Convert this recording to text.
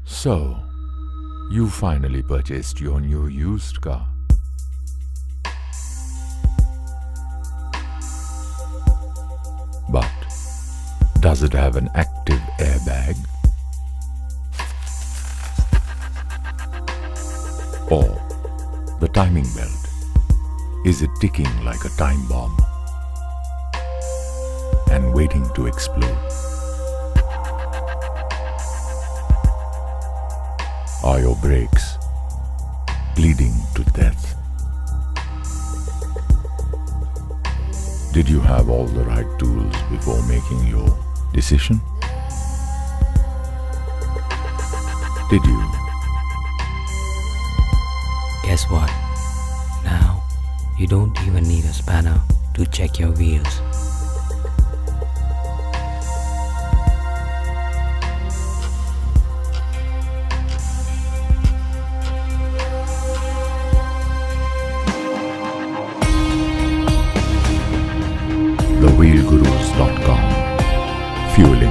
So, you finally purchased your new used car. But does it have an active airbag? Or the timing belt? Is it ticking like a time bomb and waiting to explode? Are your brakes bleeding to death? Did you have all the right tools before making your decision? Did you? Guess what? Now, you don't even need a spanner to check your wheels. TheWheelGurus.com. Fueling